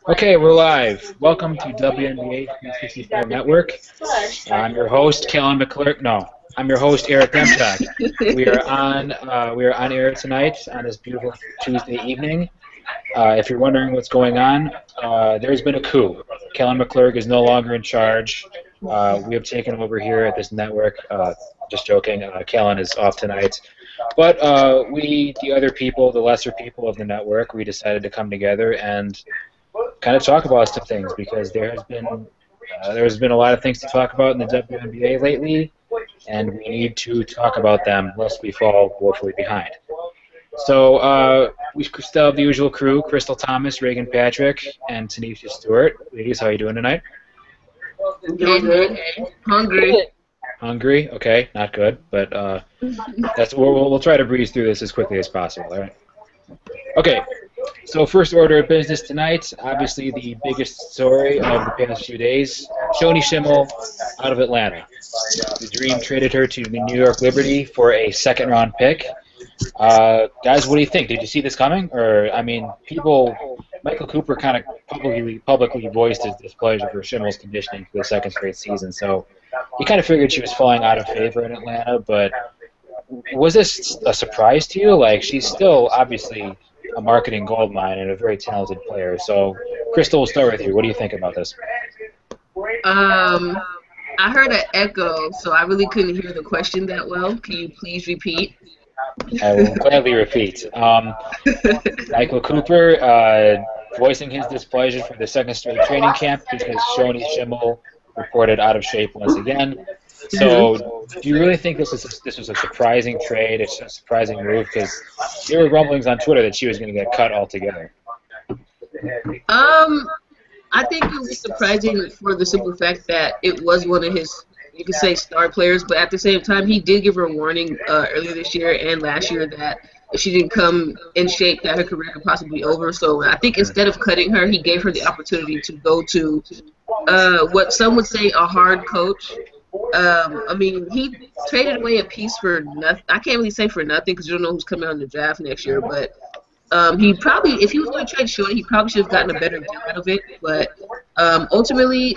Okay, we're live. Welcome to WNBA 365 Network. I'm your host, Kellen McClurk. No, I'm your host, Eric Demchak. We are on air tonight on this beautiful Tuesday evening. If you're wondering what's going on, there's been a coup. Kellen McClurk is no longer in charge. We have taken over here at this network. Just joking. Kellen is off tonight. But the other people, the lesser people of the network, we decided to come together and kind of talk about some things because there's been a lot of things to talk about in the WNBA lately, and we need to talk about them lest we fall woefully behind. So we still have the usual crew: Crystal Thomas, Reagan Patrick, and Tanisha Stewart. Ladies, how are you doing tonight? Doing good. Hungry. Hungry? Okay, not good, but we'll try to breeze through this as quickly as possible. All right. Okay. So first order of business tonight, obviously the biggest story of the past few days, Shoni Schimmel out of Atlanta. The Dream traded her to the New York Liberty for a second-round pick. Guys, what do you think? Did you see this coming? Or, I mean, Michael Cooper kind of publicly voiced his displeasure for Schimmel's conditioning for the second straight season, so you kind of figured she was falling out of favor in Atlanta, but was this a surprise to you? Like, she's still obviously a marketing goldmine and a very talented player. So, Crystal, we'll start with you. What do you think about this? Um, I heard an echo, so I really couldn't hear the question that well. Can you please repeat? I will gladly repeat. Michael Cooper voicing his displeasure for the second straight training camp because Shoni Schimmel reported out of shape once again. So, do you really think this was a surprising trade, a surprising move? Because there were rumblings on Twitter that she was going to get cut altogether. I think it was surprising for the simple fact that it was one of his, you could say, star players, but at the same time, he did give her a warning earlier this year and last year that if she didn't come in shape, that her career could possibly be over. So I think instead of cutting her, he gave her the opportunity to go to what some would say a hard coach. I mean, he traded away a piece for nothing. I can't really say for nothing because you don't know who's coming out in the draft next year. But he probably, if he was going to trade Shorty, he probably should have gotten a better deal out of it. But ultimately,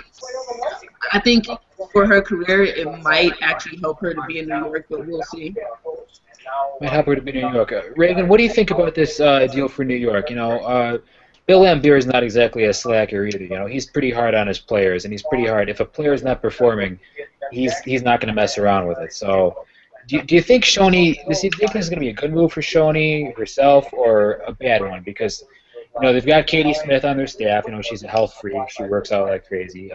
I think for her career, it might actually help her to be in New York. But we'll see. Might help her to be in New York. Reagan, what do you think about this deal for New York? Bill Laimbeer is not exactly a slacker either. He's pretty hard on his players, and he's pretty hard. If a player is not performing, he's not going to mess around with it. So, do you think Shoni? Do you think this is going to be a good move for Shoni herself, or a bad one? Because they've got Katie Smith on their staff. She's a health freak. She works out like crazy.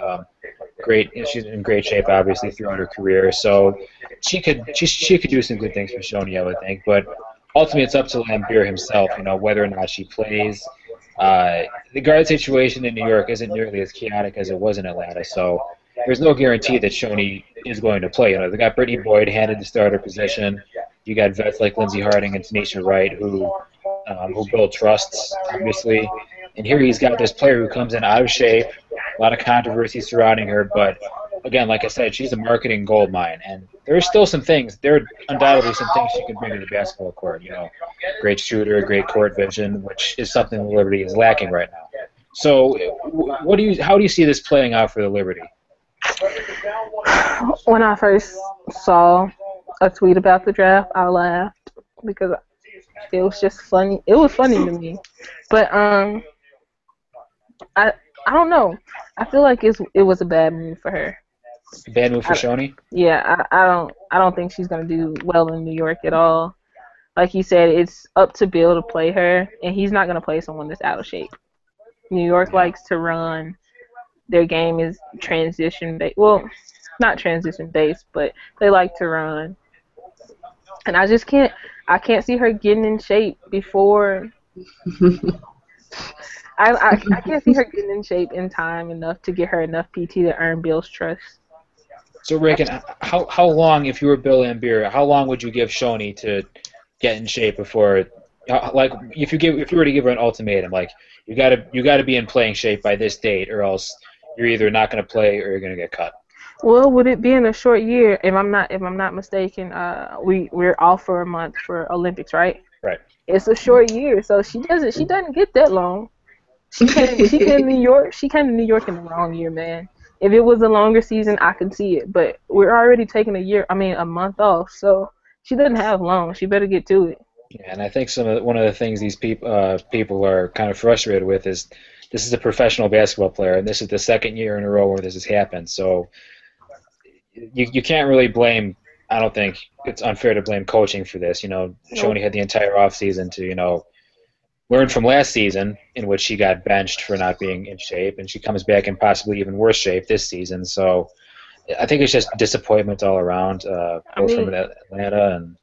Great. She's in great shape, obviously, throughout her career. So she could do some good things for Shoni, I would think. But ultimately, it's up to Laimbeer himself. Whether or not she plays. The guard situation in New York isn't nearly as chaotic as it was in Atlanta, so there's no guarantee that Shoni is going to play. They got Brittany Boyd handed the starter position. You got vets like Lindsey Harding and Tanisha Wright who build trusts, obviously. And here he's got this player who comes in out of shape, a lot of controversy surrounding her, but again, like I said, she's a marketing gold mine, and there's still some things. There are undoubtedly some things she can bring to the basketball court. Great shooter, great court vision, which is something the Liberty is lacking right now. So, how do you see this playing out for the Liberty? When I first saw a tweet about the draft, I laughed because it was just funny. It was funny to me, but I don't know. I feel like it was a bad move for her. Bad move for Shoni? Yeah, I don't think she's gonna do well in New York at all. Like you said, it's up to Bill to play her, and he's not gonna play someone that's out of shape. New York likes to run. Their game is transition based. Well, not transition based, but they like to run. And I just can't. I can't see her getting in shape before. I can't see her getting in shape in time enough to get her enough PT to earn Bill's trust. So Reagan, how long, if you were Bill Laimbeer, how long would you give Shoni to get in shape before, like, if you were to give her an ultimatum, like you gotta be in playing shape by this date, or else you're either not gonna play or you're gonna get cut. Well, would it be in a short year? If I'm not mistaken, we're off for a month for Olympics, right? Right. It's a short year, so she doesn't get that long. She came to New York. She came to New York in the wrong year, man. If it was a longer season, I could see it. But we're already taking a month off. So she doesn't have long. She better get to it. Yeah, and I think one of the things these people are kind of frustrated with is this is a professional basketball player, and this is the second year in a row where this has happened. So you can't really blame. I don't think it's unfair to blame coaching for this. Nope. Shoney had the entire offseason to learn from last season, in which she got benched for not being in shape, and she comes back in possibly even worse shape this season. So I think it's just disappointment all around, I both from mean, Atlanta and.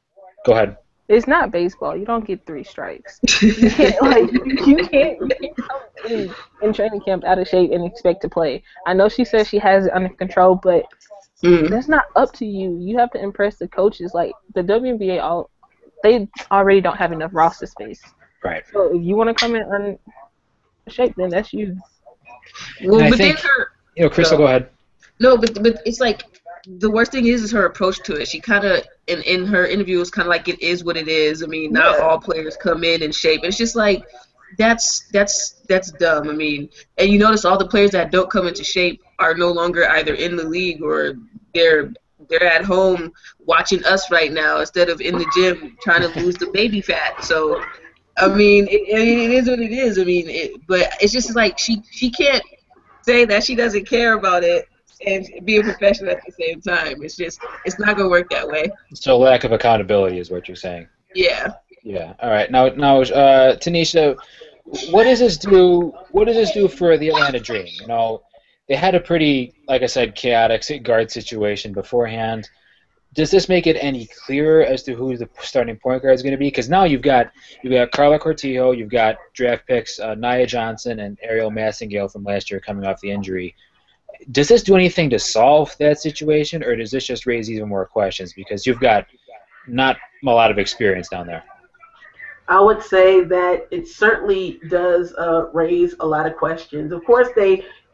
Go ahead. it's not baseball. You don't get 3 strikes. You can't you can't come in training camp out of shape and expect to play. I know she says she has it under control, but Mm. that's not up to you. You have to impress the coaches. Like the WNBA, they already don't have enough roster space. Right. So if you want to come in shape, then that's you. Well, And I but then think, her Crystal, go ahead. no, but it's like the worst thing is her approach to it. She kind of in her interview was kind of like it is what it is. I mean, not Yeah. all players come in shape. It's just like that's dumb. I mean, and you notice all the players that don't come into shape are no longer either in the league or they're they're at home watching us right now instead of in the gym trying to lose the baby fat. So I mean, it is what it is. I mean, but it's just like she can't say that she doesn't care about it and be a professional at the same time. It's not gonna work that way. So lack of accountability is what you're saying. Yeah. Yeah. All right. Now, Tanisha, what does this do? What does this do for the Atlanta Dream? They had a pretty, like I said, chaotic guard situation beforehand. Does this make it any clearer as to who the starting point guard is going to be? Because now you've got Carla Cortijo, you've got draft picks Nia Johnson and Ariel Massengale from last year coming off the injury. Does this do anything to solve that situation, or does this just raise even more questions because you've got not a lot of experience down there? I would say that it certainly does raise a lot of questions. Of course,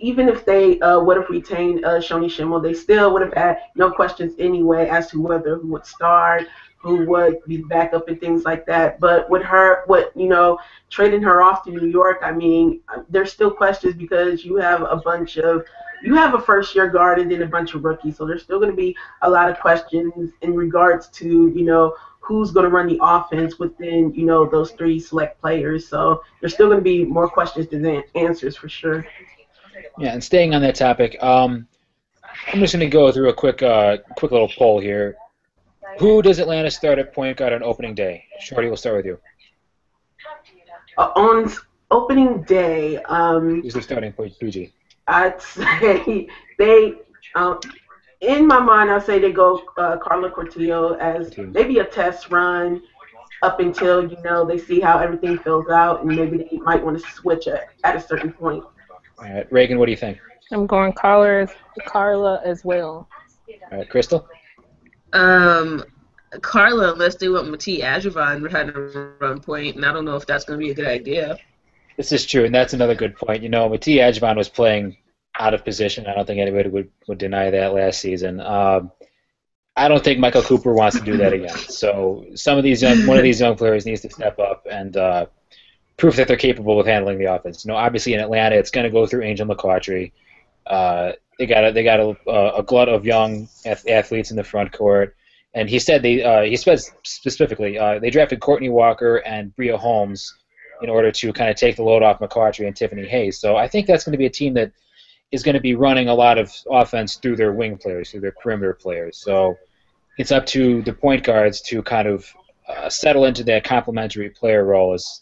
even if they would have retained Shoni Schimmel, they still would have had no questions anyway as to who would start, who would be backup and things like that. But with her, trading her off to New York, I mean, there's still questions because you have a first-year guard and then a bunch of rookies. So there's still going to be a lot of questions in regards to, who's going to run the offense within, those 3 select players. So there's still going to be more questions than answers for sure. Yeah, and staying on that topic, I'm just going to go through a quick little poll here. Who does Atlanta start at point guard on opening day? Shorty, we'll start with you. On opening day, Who's the starting point, PG? I'd say in my mind, I'd say they go Carla Cortillo as maybe a test run up until, they see how everything fills out, and maybe they might want to switch at a certain point. All right, Reagan, what do you think? I'm going Carla as well. All right, Crystal? Carla, unless they want Matisse Adjavon behind the run point, and I don't know if that's going to be a good idea. This is true, and that's another good point. Matisse Adjavon was playing out of position. I don't think anybody would deny that last season. I don't think Michael Cooper wants to do that again. So one of these young players needs to step up and prove that they're capable of handling the offense. Obviously in Atlanta, it's going to go through Angel McCautry. They got a glut of young athletes in the front court, and he said he said specifically they drafted Courtney Walker and Bria Holmes in order to kind of take the load off McCautry and Tiffany Hayes. So I think that's going to be a team that is going to be running a lot of offense through their wing players, through their perimeter players. So it's up to the point guards to kind of settle into that complementary player role as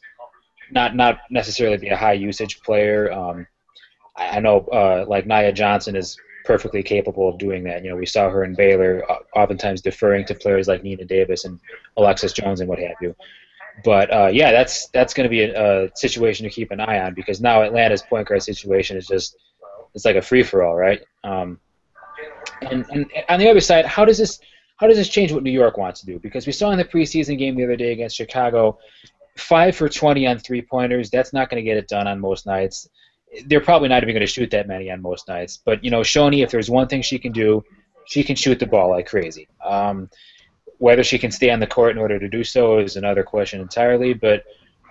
not necessarily be a high usage player. I know like Nia Johnson is perfectly capable of doing that. We saw her in Baylor, oftentimes deferring to players like Nina Davis and Alexis Jones and what have you. But yeah, that's going to be a situation to keep an eye on because now Atlanta's point guard situation is just it's like a free for all, right? And on the other side, how does this change what New York wants to do? Because we saw in the preseason game the other day against Chicago, 5 for 20 on 3-pointers. That's not going to get it done on most nights. They're probably not even going to shoot that many on most nights. But Shoni, if there's one thing she can do, she can shoot the ball like crazy. Whether she can stay on the court in order to do so is another question entirely. But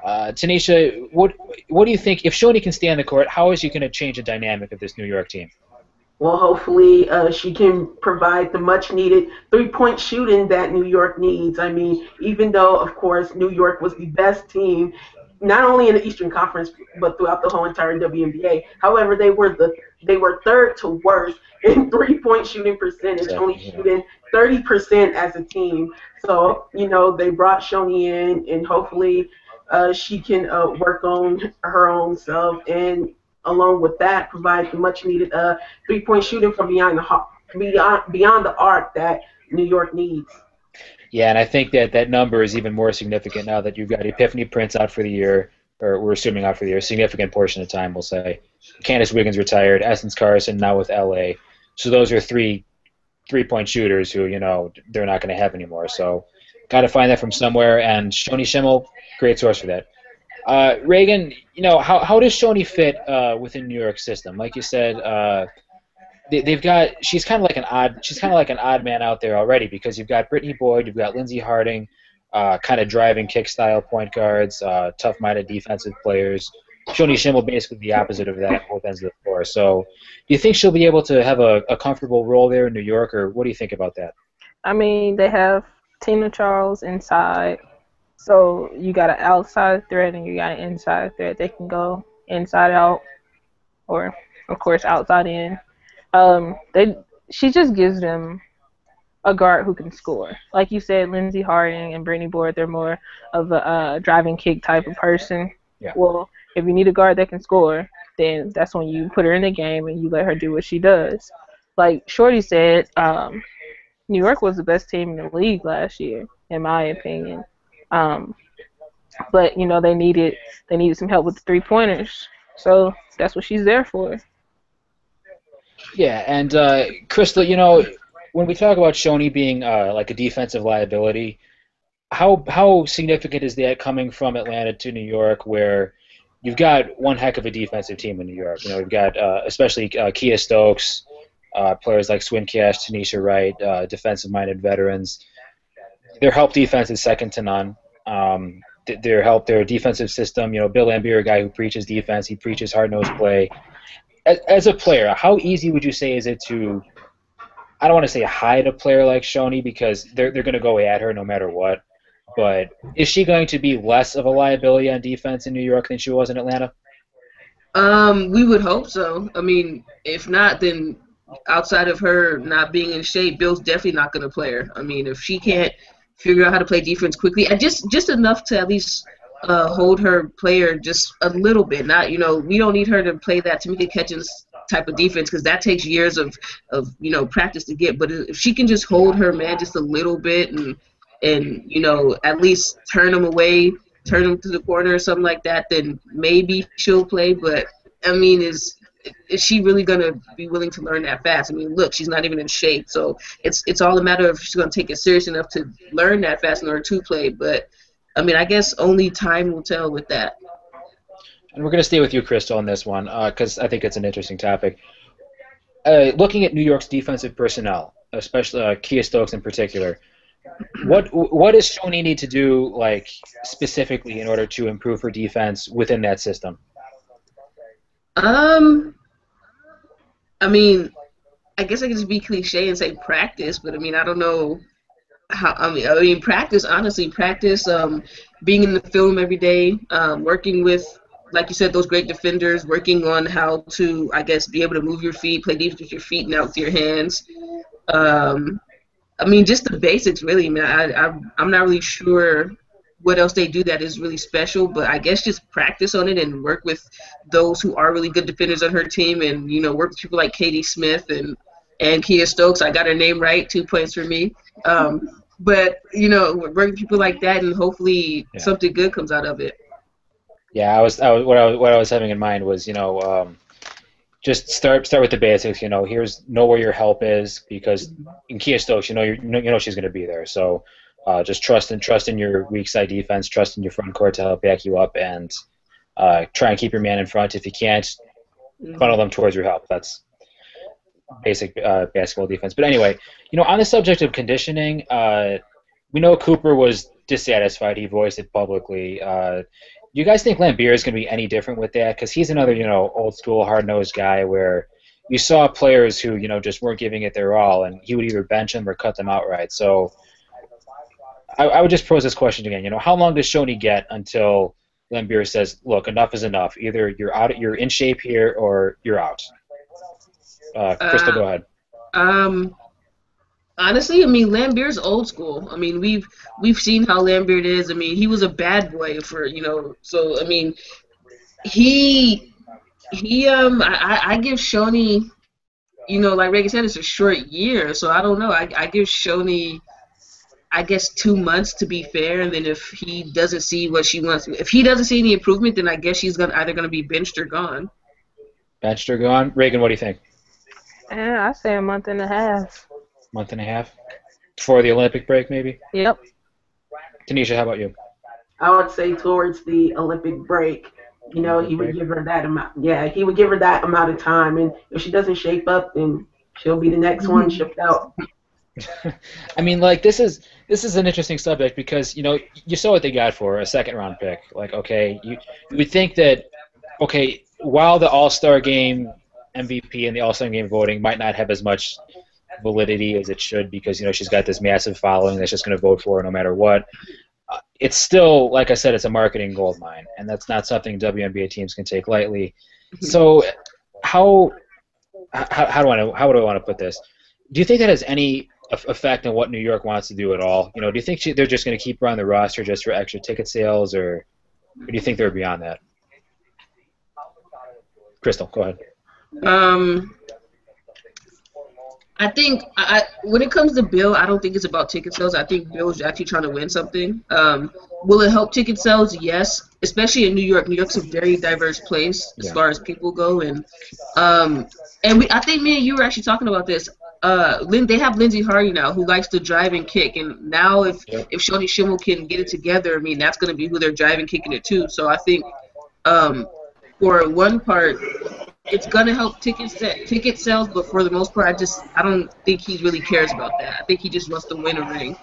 Tanisha, what do you think? If Shoni can stay on the court, how is she going to change the dynamic of this New York team? Well, hopefully she can provide the much needed 3-point shooting that New York needs. I mean, even though, of course, New York was the best team, not only in the Eastern Conference, but throughout the whole entire WNBA. However, they were third to worst in 3-point shooting percentage, only Exactly. Yeah. shooting 30% as a team. So, they brought Shoni in, and hopefully she can work on her own self and along with that, provide the much needed 3-point shooting from beyond the arc that New York needs. Yeah, and I think that that number is even more significant now that you've got Epiphany Prince out for the year, or we're assuming out for the year, a significant portion of time, we'll say. Candace Wiggins retired, Essence Carson now with LA. So those are three-point shooters who, they're not going to have anymore. So got to find that from somewhere, and Shoni Schimmel, great source for that. Reagan, how does Shoni fit within New York system? Like you said, they've got she's kind of like an odd man out there already because you've got Brittany Boyd, you've got Lindsey Harding, kind of driving kick style point guards, tough-minded defensive players. Shoni Schimmel basically the opposite of that at both ends of the floor. So, do you think she'll be able to have a comfortable role there in New York, or what do you think about that? I mean, they have Tina Charles inside, so you got an outside threat and you got an inside threat. They can go inside out, or of course outside in. They she just gives them a guard who can score. Like you said, Lindsey Harding and Brittany Boyd, they're more of a driving kick type of person. Yeah. Well, if you need a guard that can score, then that's when you put her in the game and you let her do what she does. Like Shorty said, New York was the best team in the league last year, in my opinion. Um, but they needed some help with the 3-pointers, so that's what she's there for. Yeah, and Crystal, when we talk about Shoni being like a defensive liability, how significant is that coming from Atlanta to New York, where you've got one heck of a defensive team in New York? You've got especially Kia Stokes, players like Swin Cash, Tanisha Wright, defensive-minded veterans. Their help defense is second to none. Their defensive system. Bill Laimbeer, a guy who preaches defense, he preaches hard-nosed play. As a player, how easy would you say is it to, I don't want to say hide a player like Shoni because they're going to go at her no matter what, but is she going to be less of a liability on defense in New York than she was in Atlanta? We would hope so. I mean, if not, then outside of her not being in shape, Bill's definitely not going to play her. I mean, if she can't figure out how to play defense quickly, and just enough to at least hold her player just a little bit. Not, we don't need her to play that Tamika Catchings type of defense because that takes years of practice to get. But if she can just hold her man just a little bit and at least turn them away, turn them to the corner or something like that, then maybe she'll play. But I mean, is she really gonna be willing to learn that fast? I mean, look, she's not even in shape, so it's all a matter of if she's gonna take it serious enough to learn that fast in order to play. But I mean, I guess only time will tell with that. And we're going to stay with you, Crystal, on this one because I think it's an interesting topic. Looking at New York's defensive personnel, especially Kia Stokes in particular, what does Shoni need to do, like specifically, in order to improve her defense within that system? I mean, I guess I could just be cliche and say practice, but I mean, I don't know how. I mean, practice. Honestly, practice. Being in the film every day, working with, like you said, those great defenders, working on how to, I guess, be able to move your feet, play defense with your feet, and not with your hands. I mean, just the basics, really. I mean, I'm not really sure what else they do that is really special, but I guess just practice on it and work with those who are really good defenders on her team, and work with people like Katie Smith and Kia Stokes. I got her name right, 2 points for me. But work with people like that, and hopefully something good comes out of it. Yeah, what I was having in mind was just start with the basics. Here's know where your help is because in Kia Stokes, she's going to be there. So just trust in your weak side defense, trust in your front court to help back you up, and try and keep your man in front. If you can't, funnel them towards your help. That's basic basketball defense. But anyway, on the subject of conditioning, we know Cooper was dissatisfied. He voiced it publicly. Do you guys think Lambier is going to be any different with that? Because he's another, old school, hard nosed guy where you saw players who, just weren't giving it their all, and he would either bench them or cut them outright. So I would just pose this question again. How long does Shoney get until Lambier says, "Look, enough is enough. Either you're in shape here, or you're out." Crystal, go ahead. Honestly, I mean, Lambier's old school. I mean, we've seen how Lambert is. I mean, he was a bad boy for, so I mean, I give Shoney, like Reagan said, it's a short year, so I don't know. I give Shoney, I guess, 2 months to be fair, and then if he doesn't see what she wants, if he doesn't see any improvement, then I guess she's either gonna be benched or gone. Benched or gone? Reagan, what do you think? I say a month and a half. Month and a half? Before the Olympic break, maybe? Yep. Tanisha, how about you? I would say towards the Olympic break. He would give her that amount. Yeah, he would give her that amount of time, and if she doesn't shape up, then she'll be the next one shipped out. I mean, like, this is an interesting subject because you saw what they got for a second-round pick. Like, okay, you would think that, okay, while the All-Star Game MVP and the All-Star Game voting might not have as much validity as it should because she's got this massive following that's just going to vote for her no matter what. It's still, like I said, it's a marketing goldmine, and that's not something WNBA teams can take lightly. So, how do I want to put this? Do you think that has any effect on what New York wants to do at all? Do you think they're just going to keep her on the roster just for extra ticket sales, or do you think they're beyond that? Crystal, go ahead. I think when it comes to Bill, I don't think it's about ticket sales. I think Bill's actually trying to win something. Will it help ticket sales? Yes, especially in New York. New York's a very diverse place as far as people go, and I think me and you were actually talking about this. They have Lindsey Hardy now, who likes to drive and kick, and now if Shoney Schimmel can get it together, I mean that's going to be who they're driving kicking it to. So I think for one part, it's gonna help ticket sales, but for the most part, I don't think he really cares about that. I think he just wants to win a ring.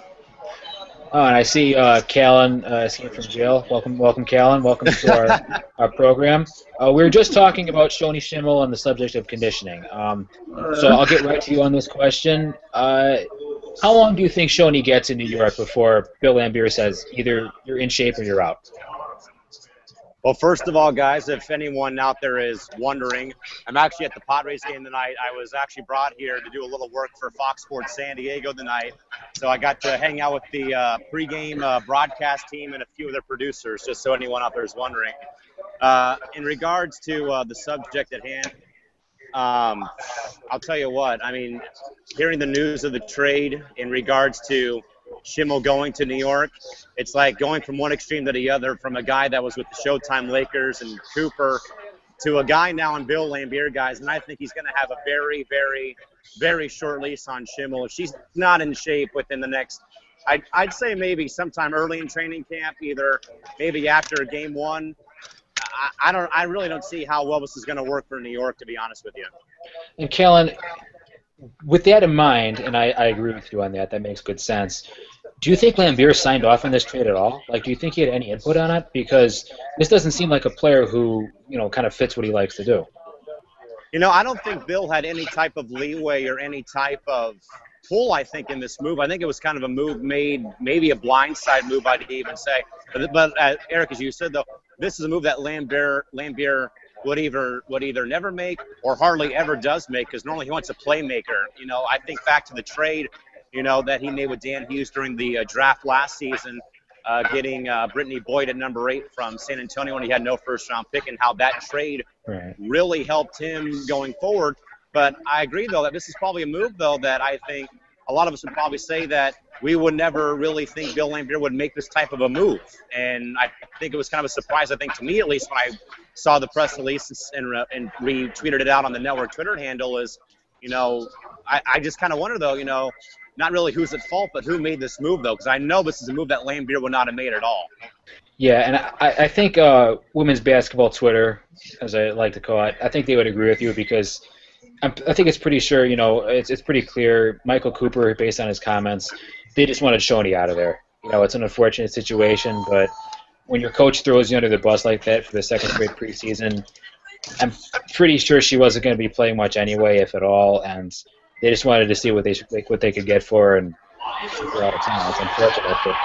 Oh, and I see Callan escaped from jail. Welcome, Callan. Welcome to our program. We were just talking about Shoney Schimmel and the subject of conditioning. So I'll get right to you on this question. How long do you think Shoney gets in New York before Bill Lambier says either you're in shape or you're out? Well, first of all, guys, if anyone out there is wondering, I'm actually at the Padres game tonight. I was actually brought here to do a little work for Fox Sports San Diego tonight. So I got to hang out with the pregame broadcast team and a few of their producers, just so anyone out there is wondering. In regards to the subject at hand, I'll tell you what, I mean, hearing the news of the trade in regards to Schimmel going to New York, it's like going from one extreme to the other, from a guy that was with the Showtime Lakers and Cooper to a guy now in Bill Lambier, guys, and I think he's going to have a very, very, very short lease on Schimmel. If she's not in shape within the next, I'd say maybe sometime early in training camp, either maybe after game one. I really don't see how well this is going to work for New York, to be honest with you. And Callan, with that in mind, and I agree with you on that, that makes good sense. Do you think Lambier signed off on this trade at all? Like, do you think he had any input on it? Because this doesn't seem like a player who, kind of fits what he likes to do. I don't think Bill had any type of leeway or any type of pull, I think, in this move. I think it was kind of a move made, maybe a blindside move, I'd even say. But Eric, as you said, though, this is a move that Lambier would either never make or hardly ever does make, because normally he wants a playmaker. I think back to the trade, that he made with Dan Hughes during the draft last season, getting Brittany Boyd at number 8 from San Antonio when he had no first-round pick, and how that trade really helped him going forward. But I agree, though, that this is probably a move, though, that I think a lot of us would probably say that we would never really think Bill Lambier would make this type of a move. And I think it was kind of a surprise, I think, to me at least, when I saw the press release and retweeted it out on the network Twitter handle is, I just kind of wonder, though, not really who's at fault, but who made this move, though, because I know this is a move that Lambier would not have made at all. Yeah, and I think women's basketball Twitter, as I like to call it, I think they would agree with you, because I think it's pretty sure, it's pretty clear, Michael Cooper, based on his comments, they just wanted Shoney out of there. it's an unfortunate situation, but when your coach throws you under the bus like that for the second straight preseason, I'm pretty sure she wasn't going to be playing much anyway, if at all, and they just wanted to see what they could get for her and keep her out of town. It's unfortunate, but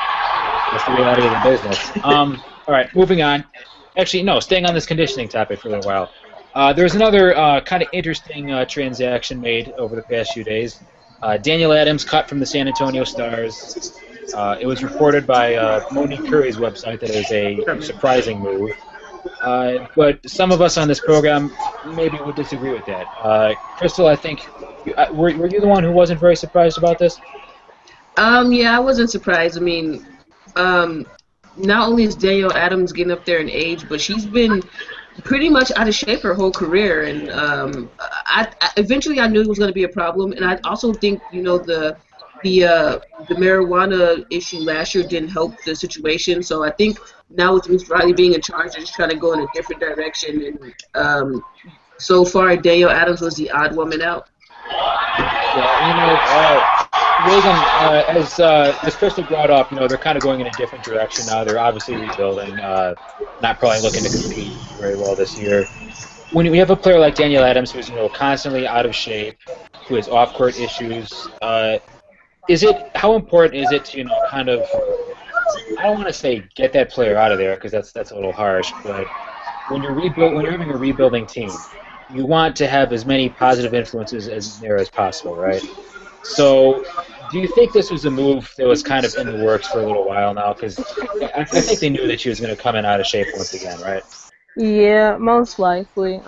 that's the reality of the business. All right, moving on. Actually, no, staying on this conditioning topic for a little while. There's another kind of interesting transaction made over the past few days. Daniel Adams cut from the San Antonio Stars. It was reported by Monique Curry's website that it was a surprising move. But some of us on this program maybe would disagree with that. Crystal, I think, were you the one who wasn't very surprised about this? Yeah, I wasn't surprised. I mean, not only is Danielle Adams getting up there in age, but she's been pretty much out of shape her whole career. And eventually I knew it was going to be a problem. And I also think, the marijuana issue last year didn't help the situation. So I think now with Miss Riley being in charge, they're just trying to go in a different direction. And so far, Danielle Adams was the odd woman out. Yeah, Reagan, as Crystal brought up, they're kind of going in a different direction now. They're obviously rebuilding, not probably looking to compete very well this year. When you have a player like Danielle Adams who's constantly out of shape, who has off-court issues, how important is it to kind of, I don't want to say get that player out of there because that's a little harsh, but when you're having a rebuilding team, you want to have as many positive influences as there as possible, right? So, do you think this was a move that was kind of in the works for a little while now? Because I think they knew that she was going to come in out of shape once again, right? Yeah, most likely.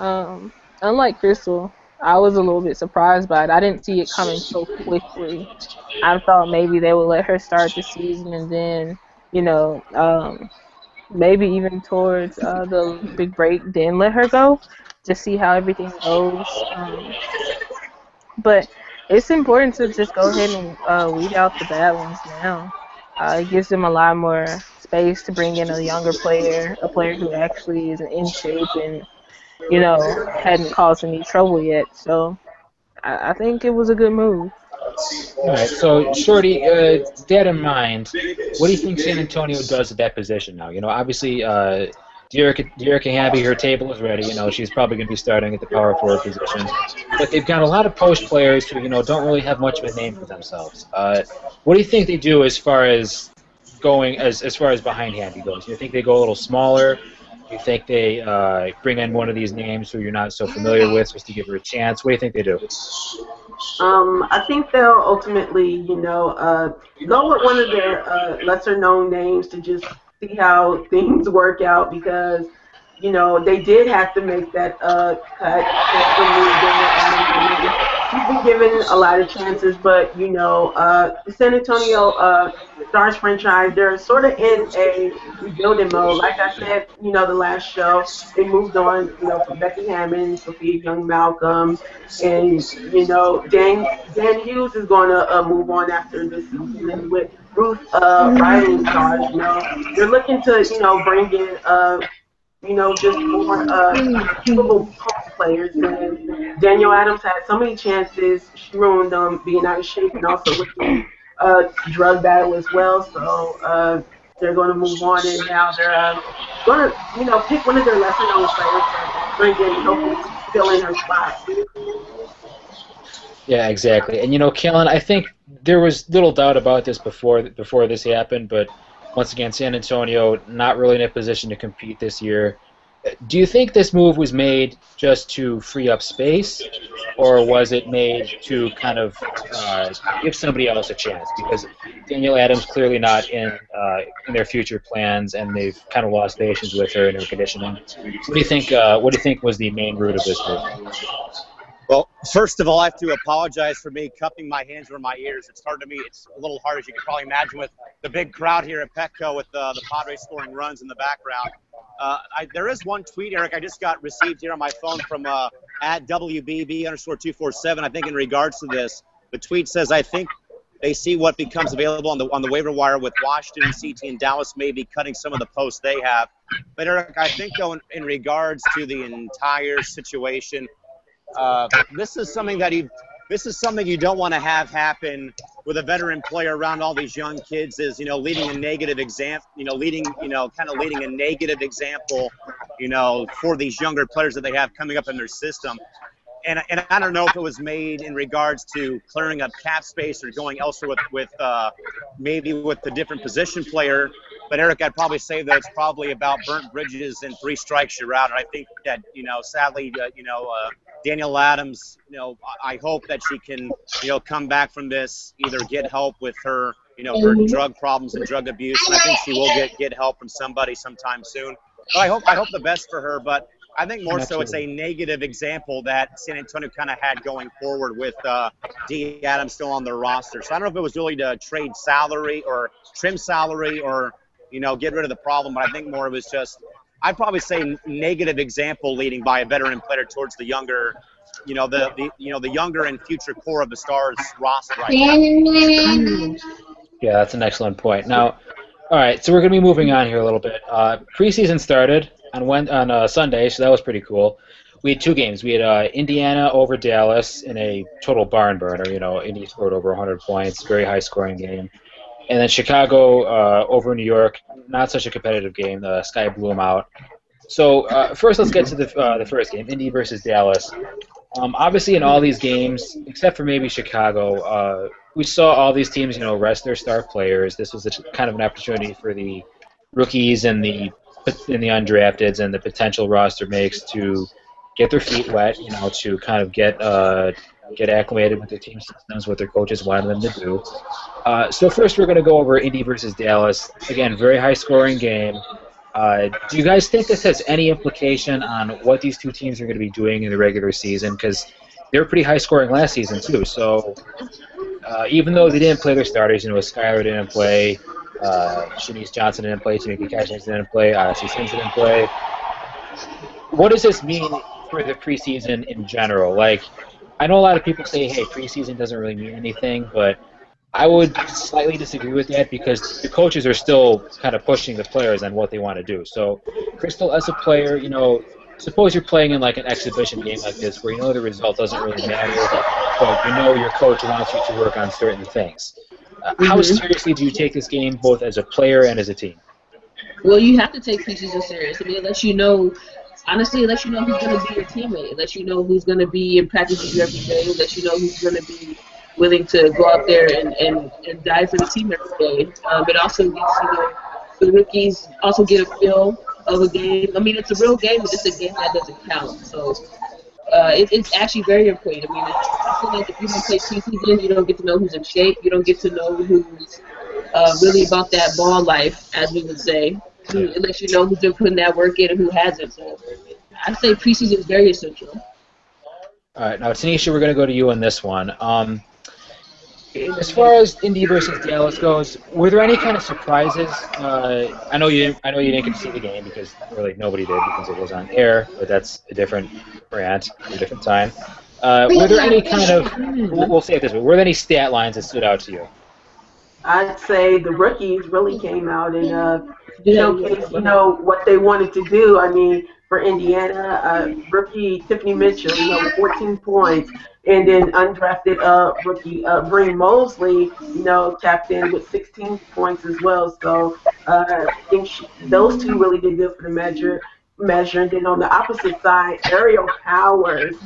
Unlike Crystal, I was a little bit surprised by it. I didn't see it coming so quickly. I thought maybe they would let her start the season and then, maybe even towards the big break, then let her go to see how everything goes. But it's important to just go ahead and weed out the bad ones now. It gives them a lot more space to bring in a younger player, a player who actually is in shape and, hadn't caused any trouble yet. So I think it was a good move. All right, so Shorty, that in mind, what do you think San Antonio does at that position now? Obviously, Dearica Hamby, her table is ready. She's probably going to be starting at the power forward position. But they've got a lot of post players who, don't really have much of a name for themselves. What do you think they do as far as going as far as behind Hamby goes? Do you think they go a little smaller? Do you think they bring in one of these names who you're not so familiar with just to give her a chance? What do you think they do? I think they'll ultimately, go with one of their lesser-known names to just see how things work out because, they did have to make that cut. He's been given a lot of chances, but, the San Antonio Stars franchise, they're sort of in a rebuilding mode. Like I said, the last show, they moved on, from Becky Hammond, Sophia Young-Malcolm, and, Dan Hughes is going to move on after this season. And with Ruth Riley in charge, they're looking to, bring in, just more capable post players. And Danielle Adams had so many chances. She ruined them being out of shape and also with the drug battle as well. So they're going to move on, and now they're going to, pick one of their lesser known players to bring in and hopefully fill in her spot. Yeah, exactly. And Kellen, I think there was little doubt about this before this happened, but once again, San Antonio not really in a position to compete this year. Do you think this move was made just to free up space, or was it made to kind of give somebody else a chance? Because Danielle Adams clearly not in their future plans, and they've kind of lost patience with her and her conditioning. What do you think? What do you think was the main root of this move? Well, first of all, I have to apologize for me cupping my hands over my ears. It's hard to me. It's a little hard, as you can probably imagine, with the big crowd here at Petco with the Padres scoring runs in the background. There is one tweet, Eric, I just got received here on my phone from at WBB_247, I think, in regards to this. The tweet says, I think they see what becomes available on the waiver wire with Washington, CT, and Dallas maybe cutting some of the posts they have. But, Eric, I think, though, in regards to the entire situation, this is something that this is something you don't want to have happen with a veteran player around all these young kids, is, leading a negative example, kind of leading a negative example, for these younger players that they have coming up in their system. And I don't know if it was made in regards to clearing up cap space or going elsewhere with maybe with the different position player. But Eric, I'd probably say that it's probably about burnt bridges and 3 strikes you're out. And I think that, sadly, Danielle Adams, I hope that she can, come back from this, either get help with her, her drug problems and drug abuse. And I think she will get help from somebody sometime soon. But I hope the best for her. But I think more so it's a negative example that San Antonio kind of had going forward with D. Adams still on their roster. So I don't know if it was really to trade salary or trim salary or, get rid of the problem. But I think more it was just, I'd probably say negative example leading by a veteran player towards the younger, the younger and future core of the Stars roster right now. Yeah, that's an excellent point. Now, all right, so we're going to be moving on here a little bit. Preseason started on Sunday, so that was pretty cool. We had 2 games. We had Indiana over Dallas in a total barn burner. Indy scored over 100 points, very high-scoring game. And then Chicago over New York, not such a competitive game. The sky blew them out. So first, let's get to the first game, Indy versus Dallas. Obviously, in all these games, except for maybe Chicago, we saw all these teams, rest their star players. This was kind of an opportunity for the rookies and the undrafteds and the potential roster makes to get their feet wet, to kind of get acclimated with their team systems, what their coaches wanted them to do. So first we're going to go over Indy versus Dallas. Again, very high-scoring game. Do you guys think this has any implication on what these 2 teams are going to be doing in the regular season? Because they were pretty high-scoring last season, too. So even though they didn't play their starters, Skylar didn't play, Shanice Johnson didn't play, Tamika Catchings didn't play, Odyssey Sims didn't play. What does this mean for the preseason in general? Like, I know a lot of people say, hey, preseason doesn't really mean anything, but I would slightly disagree with that because the coaches are still kind of pushing the players on what they want to do. So, Crystal, as a player, suppose you're playing in like an exhibition game like this where the result doesn't really matter, but your coach wants you to work on certain things. How seriously do you take this game both as a player and as a team? Well, you have to take preseason serious. I mean, it lets you know, honestly, it lets you know who's going to be your teammate. It lets you know who's going to be in practice with you every day. It lets you know who's going to be willing to go out there and die for the team every day. It also gets, the rookies also get a feel of a game. I mean, it's a real game, but it's a game that doesn't count. So it's actually very important. I mean, I feel like if you don't play preseason, you don't get to know who's in shape. You don't get to know who's really about that ball life, as we would say. It lets you know who's been putting that work in and who hasn't. So I'd say preseason is very essential. All right, now Tanisha, we're going to go to you on this one. As far as Indy versus Dallas goes, were there any kind of surprises? I know you didn't get to see the game because really nobody did because it was on air, but that's a different rant, a different time. Were there any kind of, we'll say it this way, were there any stat lines that stood out to you? I'd say the rookies really came out and showcased, what they wanted to do. I mean, for Indiana, rookie Tiffany Mitchell, 14 points. And then undrafted rookie Bree Mosley, captain with 16 points as well. So I think those 2 really did good for the measure. And then on the opposite side, Ariel Powers,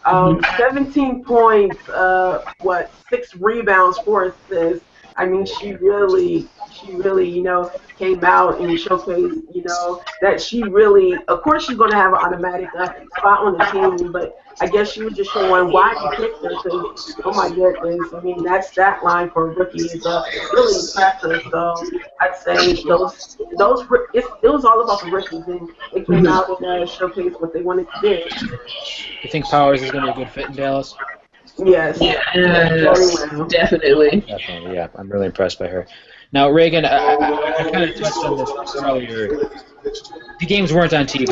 17 points, 6 rebounds, 4 assists. I mean, she really, came out and showcased, that she really, of course, she's going to have an automatic spot on the team, but I guess she was just showing why she picked her because, oh my goodness, I mean, that stat line for a rookie is really impressive. So I'd say it was all about the rookies, and they came out and showcased what they wanted to do. You think Powers is going to be a good fit in Dallas? Yes. Yeah, definitely. Definitely, yeah. I'm really impressed by her. Now, Reagan, I kind of touched on this earlier. The games weren't on TV,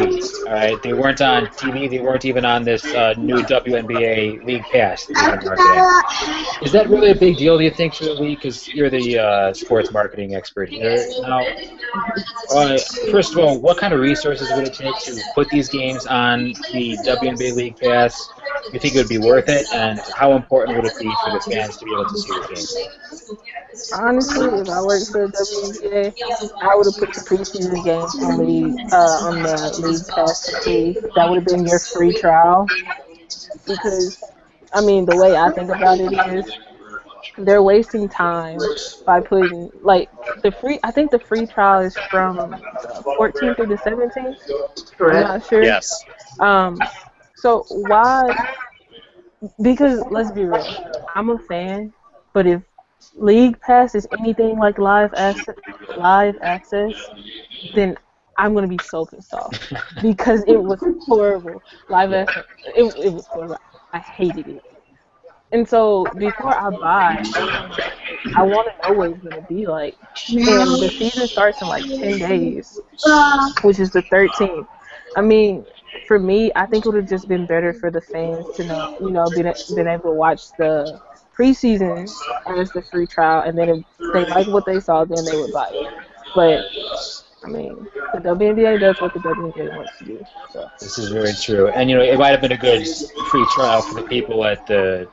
all right? They weren't on TV. They weren't even on this new WNBA League Pass that you've been marketing. Is that really a big deal, do you think, for the league? Because you're the sports marketing expert here. Now, first of all, what kind of resources would it take to put these games on the WNBA League Pass? you think it would be worth it, and how important would it be for the fans to be able to see the games? Honestly, if I worked for the WNBA, I would have put the preseason games on the league pass for free. That would have been your free trial because I mean the way I think about it is they're wasting time by putting like the free. I think the free trial is from the 14th through the 17th. I'm Correct. not sure. Yes. Um, so why? Because let's be real, I'm a fan, but if League Pass is anything like live access, then I'm gonna be so pissed off because it was horrible. Live access, it was horrible. I hated it. And so before I buy, I want to know what it's gonna be like. And the season starts in like 10 days, which is the 13th. I mean, for me, I think it would have just been better for the fans to know, been able to watch the preseason as the free trial, and then if they like what they saw, then they would buy it. But I mean, the WNBA does what the WNBA wants to do. So This is very true, and it might have been a good free trial for the people at the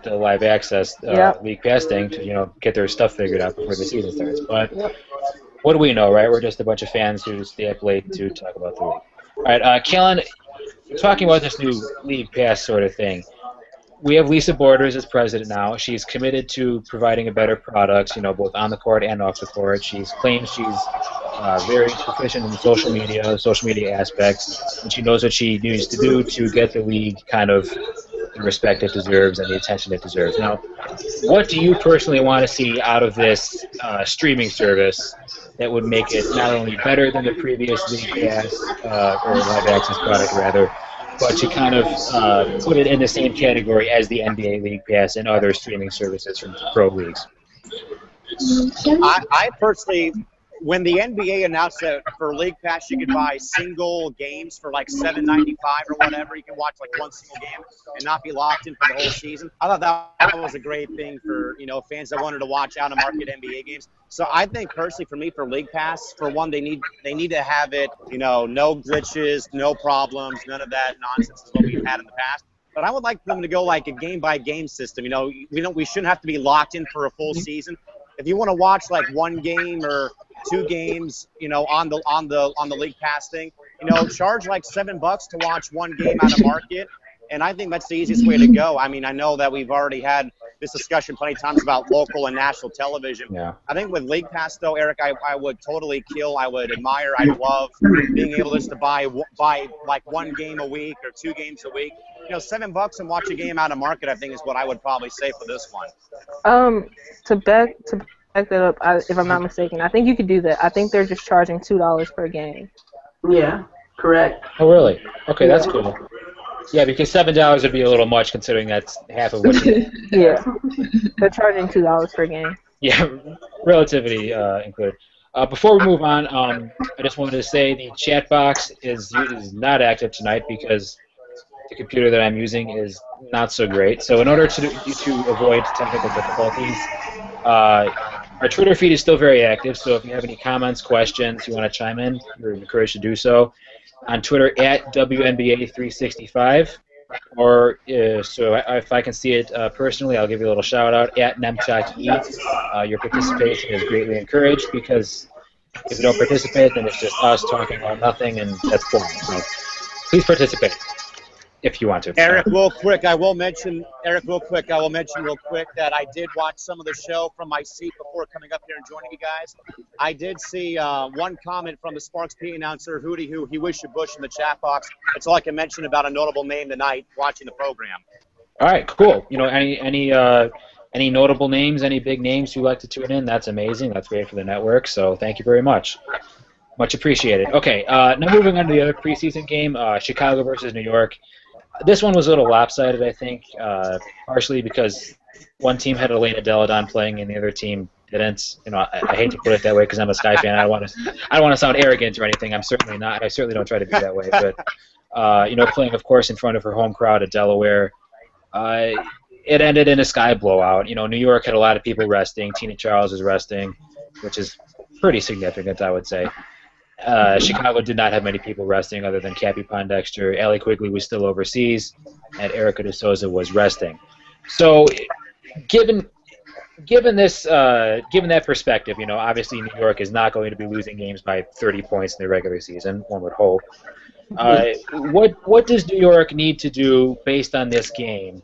live access Yep. league pass thing to get their stuff figured out before the season starts. But Yep. what do we know, right? We're just a bunch of fans who stay up late to talk about the league. All right, Kellen, talking about this new league pass sort of thing. We have Lisa Borders as president now. She's committed to providing a better product, both on the court and off the court. She's claims she's very proficient in social media aspects, and she knows what she needs to do to get the league kind of the respect it deserves and the attention it deserves. Now, what do you personally want to see out of this streaming service that would make it not only better than the previous League Pass or Live Access product, rather, but to kind of put it in the same category as the NBA League Pass and other streaming services from pro leagues? I personally, when the NBA announced that for League Pass you could buy single games for like $7.95 or whatever, you can watch like one single game and not be locked in for the whole season. I thought that was a great thing for fans that wanted to watch out of market NBA games. So I think personally for me, for League Pass, for one, they need to have it, no glitches, no problems, none of that nonsense is what we've had in the past. But I would like them to go like a game by game system. We shouldn't have to be locked in for a full season. If you want to watch like one game or two games, on the League Pass thing, charge like $7 to watch one game out of market. And I think that's the easiest way to go. I mean, I know that we've already had this discussion plenty of times about local and national television. Yeah. I think with League Pass, though, Eric, I would totally kill. I would admire. I'd love being able just to buy like one game a week or 2 games a week. $7 and watch a game out of market, I think, is what I would probably say for this one. To back that up, if I'm not mistaken, I think you could do that. I think they're just charging $2 per game. Yeah, correct. Oh, really? Okay, that's cool. Yeah, because $7 would be a little much considering that's half of what you Yeah, they're charging $2 per game. Yeah, relativity included. Before we move on, I just wanted to say the chat box is not active tonight because the computer that I'm using is not so great. So in order to avoid technical difficulties, our Twitter feed is still very active. So if you have any comments, questions, you want to chime in, you're encouraged to do so. On Twitter at WNBA365, or so if I can see it personally, I'll give you a little shout out at Nemchak. Your participation is greatly encouraged because if you don't participate, then it's just us talking about nothing, and that's boring. So please participate if you want to. Eric, real quick, I will mention real quick that I did watch some of the show from my seat before coming up here and joining you guys. I did see one comment from the Sparks P announcer, Hootie, who he wished you Bush in the chat box. That's all I can mention about a notable name tonight watching the program. All right, cool. Any notable names, any big names you'd like to tune in? That's amazing. That's great for the network. So thank you very much. Much appreciated. Okay, now moving on to the other preseason game, Chicago versus New York. This one was a little lopsided, I think, partially because one team had Elena Deladon playing and the other team didn't. I hate to put it that way because I'm a Sky fan. I don't want to sound arrogant or anything. I'm certainly not. I certainly don't try to be that way. But playing, of course, in front of her home crowd at Delaware, it ended in a Sky blowout. New York had a lot of people resting. Tina Charles is resting, which is pretty significant, I would say. Chicago did not have many people resting other than Cappie Pondexter. Allie Quigley was still overseas, and Erica De Souza was resting. So, given given that perspective, obviously New York is not going to be losing games by 30 points in the regular season. One would hope. What does New York need to do based on this game?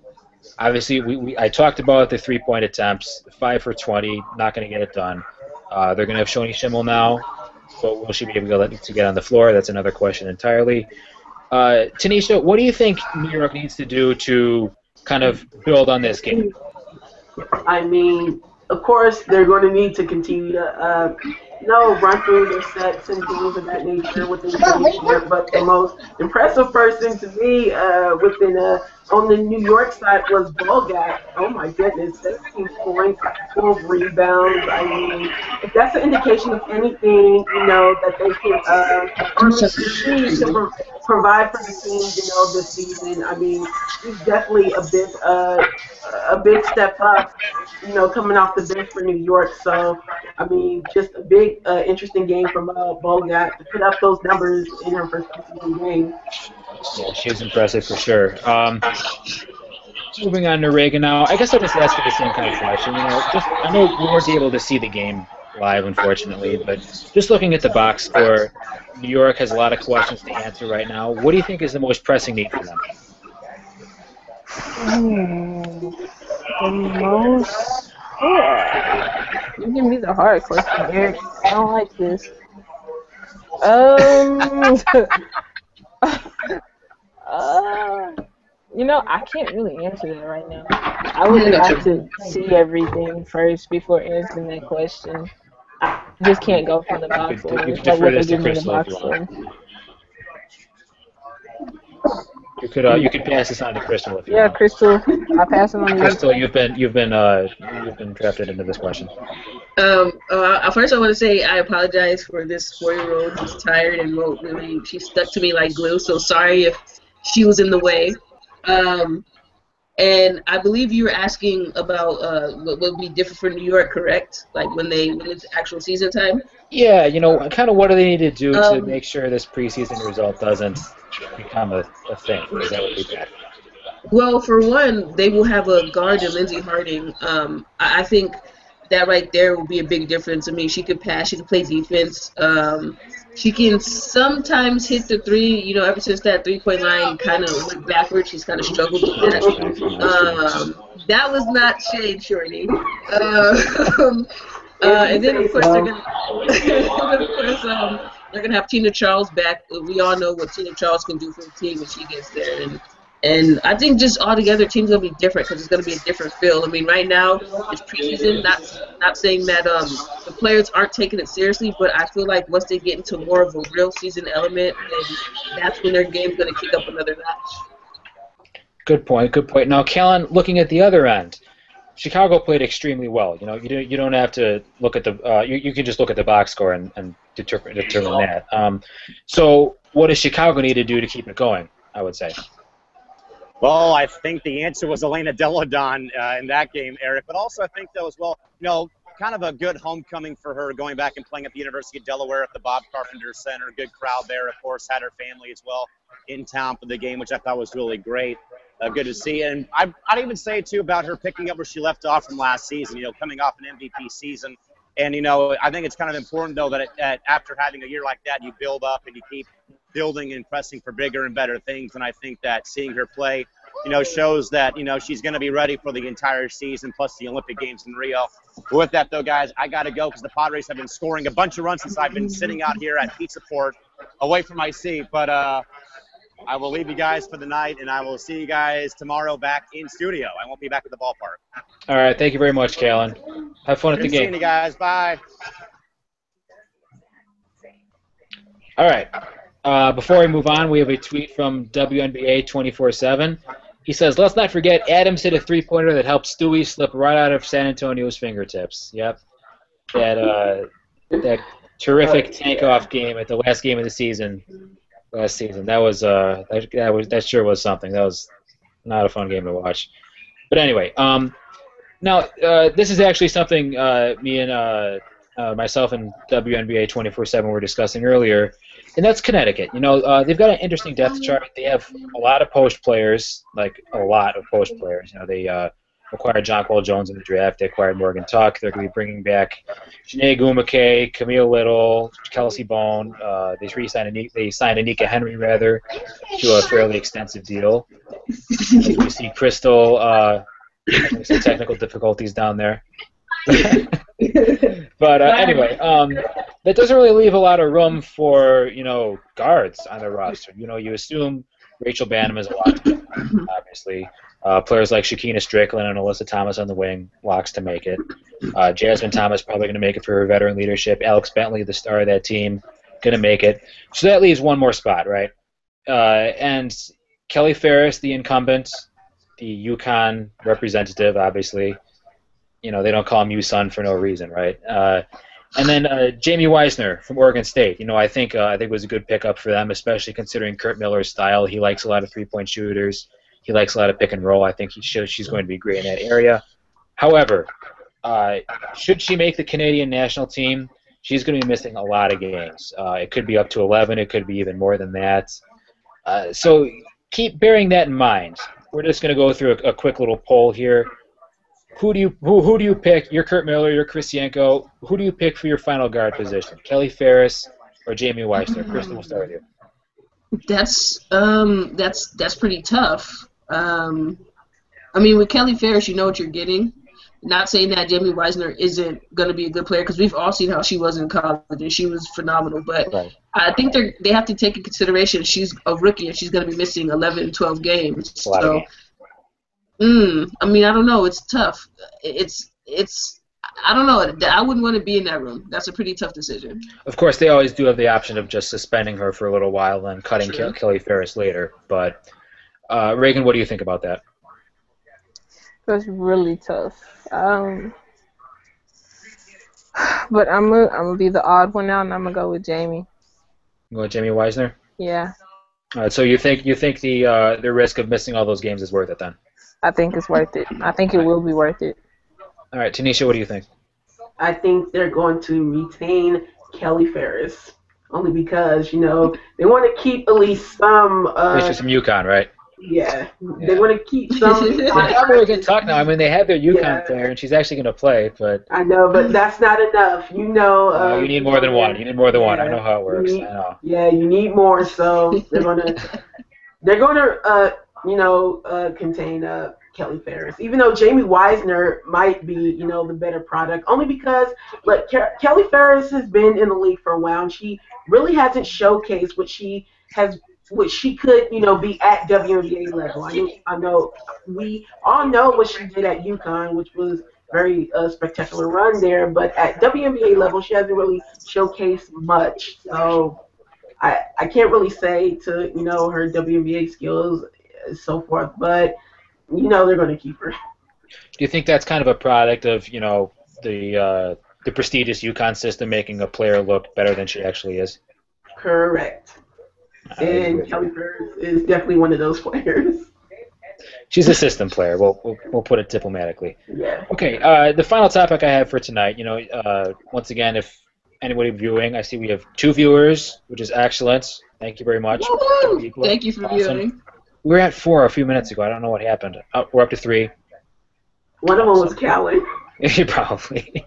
Obviously, I talked about the 3-point attempts, 5 for 20, not going to get it done. They're going to have Shoni Schimmel now, but will she be able to get on the floor? That's another question entirely. Tanisha, what do you think New York needs to do to kind of build on this game? I mean, of course, they're going to need to continue to, run through their sets and things of that nature within training camp. But the most impressive person to me on the New York side was Bulgat. Oh my goodness, 17 points, 12 rebounds. I mean, if that's an indication of anything, that they can, or continue to provide for the team, this season. I mean, he's definitely a big step up, coming off the bench for New York. So, I mean, just a big, interesting game from Bogut to put up those numbers in her first preseason game. Yeah, she's impressive for sure. Moving on to Reagan now, I guess I'll just ask you the same kind of question. I know we weren't able to see the game live, unfortunately, but just looking at the box score, New York has a lot of questions to answer right now. What do you think is the most pressing need for them? The most. You give me the hard question, Eric. I don't like this. I can't really answer that right now. I would have to see everything first before answering that question. I just can't go from the box score. You could defer this to Crystal if you want. You could pass this on to Crystal if you want. Yeah, Crystal, I'll pass it on to you. Crystal, you've been drafted into this question. First I want to say I apologize for this 4-year-old who's tired and won't really. She stuck to me like glue. So sorry if she was in the way. And I believe you were asking about what would be different for New York, correct? Like when it's actual season time? Yeah, kind of what do they need to do to make sure this preseason result doesn't become a thing? Is that what we got? Well, for one, they will have a guard in Lindsey Harding. I think that right there will be a big difference. I mean, she could pass, she could play defense. She can sometimes hit the three. Ever since that 3-point line kind of went backwards, she's kind of struggled with that. That was not shade, Shorty. And then of course they're gonna have Tina Charles back. We all know what Tina Charles can do for the team when she gets there, and I think just altogether, team's gonna be different because it's gonna be a different feel. I mean, right now it's preseason. Not saying that the players aren't taking it seriously, but I feel like once they get into more of a real season element, then that's when their game's gonna kick up another notch. Good point. Now, Kellen, looking at the other end, Chicago played extremely well. You don't have to look at the you can just look at the box score and determine that. So, what does Chicago need to do to keep it going? I would say. Well, I think the answer was Elena Deladon in that game, Eric. But also, I think, though, as well, kind of a good homecoming for her going back and playing at the University of Delaware at the Bob Carpenter Center. Good crowd there, of course, had her family as well in town for the game, which I thought was really great. Good to see. And I'd even say, too, about her picking up where she left off from last season, coming off an MVP season. And, I think it's kind of important, though, that after having a year like that, you build up and you keep building and pressing for bigger and better things. And I think that seeing her play, shows that, she's going to be ready for the entire season, plus the Olympic Games in Rio. With that, though, guys, I got to go because the Padres have been scoring a bunch of runs since I've been sitting out here at Pizza Port away from my seat. But I will leave you guys for the night, and I will see you guys tomorrow back in studio. I won't be back at the ballpark. All right. Thank you very much, Kalen. Have fun at the game. Seeing you guys. Bye. All right. Before we move on, we have a tweet from WNBA 24/7. He says, let's not forget Adams hit a three-pointer that helped Stewie slip right out of San Antonio's fingertips. Yep. That terrific tank-off game at the last game of the season. Last season. That sure was something. That was not a fun game to watch. But anyway, now this is actually something me and myself and WNBA 24/7 were discussing earlier, and that's Connecticut. They've got an interesting depth chart. They have a lot of post players, like a lot of post players. They acquired Jonquel Jones in the draft. They acquired Morgan Tuck. They're going to be bringing back Janae Gumake, Camille Little, Kelsey Bone. They signed Anika Henry rather to a fairly extensive deal. As we see Crystal having some technical difficulties down there. But anyway, that doesn't really leave a lot of room for guards on the roster. You assume Rachel Banham is a lock, obviously. Players like Shakina Strickland and Alyssa Thomas on the wing, locks to make it. Jasmine Thomas probably going to make it for her veteran leadership. Alex Bentley, the star of that team, going to make it. So that leaves one more spot, right? And Kelly Ferris, the incumbent, the UConn representative, obviously. They don't call him USUN for no reason, right? And then Jamie Weisner from Oregon State. I think it was a good pickup for them, especially considering Kurt Miller's style. He likes a lot of three-point shooters. He likes a lot of pick and roll. I think she's going to be great in that area. However, should she make the Canadian national team, she's going to be missing a lot of games. It could be up to 11. It could be even more than that. So keep bearing that in mind. We're just going to go through a quick little poll here. Who do you pick? You're Kurt Miller. You're Chris Yanko. Who do you pick for your final guard position? Kelly Ferris or Jamie Weisner? Kristen, we'll start with you. That's pretty tough. With Kelly Ferris, you know what you're getting. Not saying that Jamie Weisner isn't going to be a good player, because we've all seen how she was in college, and she was phenomenal. But right. I think they have to take in consideration she's a rookie, and she's going to be missing 11, 12 games. That's a lot of games. I don't know. It's tough. It's. I don't know. I wouldn't want to be in that room. That's a pretty tough decision. Of course, they always do have the option of just suspending her for a little while and cutting Kelly Ferris later. But Reagan, what do you think about that? That's really tough. But I'm gonna be the odd one out, and I'm gonna go with Jamie. Go with Jamie Weisner? Yeah. All right. So you think the risk of missing all those games is worth it then? I think it's worth it. I think it will be worth it. All right, Tanisha, what do you think? I think they're going to retain Kelly Ferris, only because, they want to keep at least some... She's from UConn, right? Yeah. They want to keep some... They got really good talk now. They have their UConn player, and she's actually going to play, but... I know, but that's not enough. You need more than one. You need more than one. I know how it works. I know. Yeah, you need more, so they're going to... contain Kelly Ferris. Even though Jamie Weisner might be, the better product, only because Kelly Ferris has been in the league for a while, and she really hasn't showcased what she could, be at WNBA level. I know we all know what she did at UConn, which was very spectacular run there, but at WNBA level, she hasn't really showcased much. So I can't really say to her WNBA skills, so forth, but they're going to keep her. Do you think that's kind of a product of the prestigious UConn system making a player look better than she actually is? Correct. And Kelly Ferris is definitely one of those players. She's a system player. We'll put it diplomatically. Yeah. Okay. The final topic I have for tonight. Once again, if anybody viewing, I see we have 2 viewers, which is excellent. Thank you very much. Thank you for viewing. We were at 4 a few minutes ago. I don't know what happened. We're up to 3. One of them was Callie. Probably.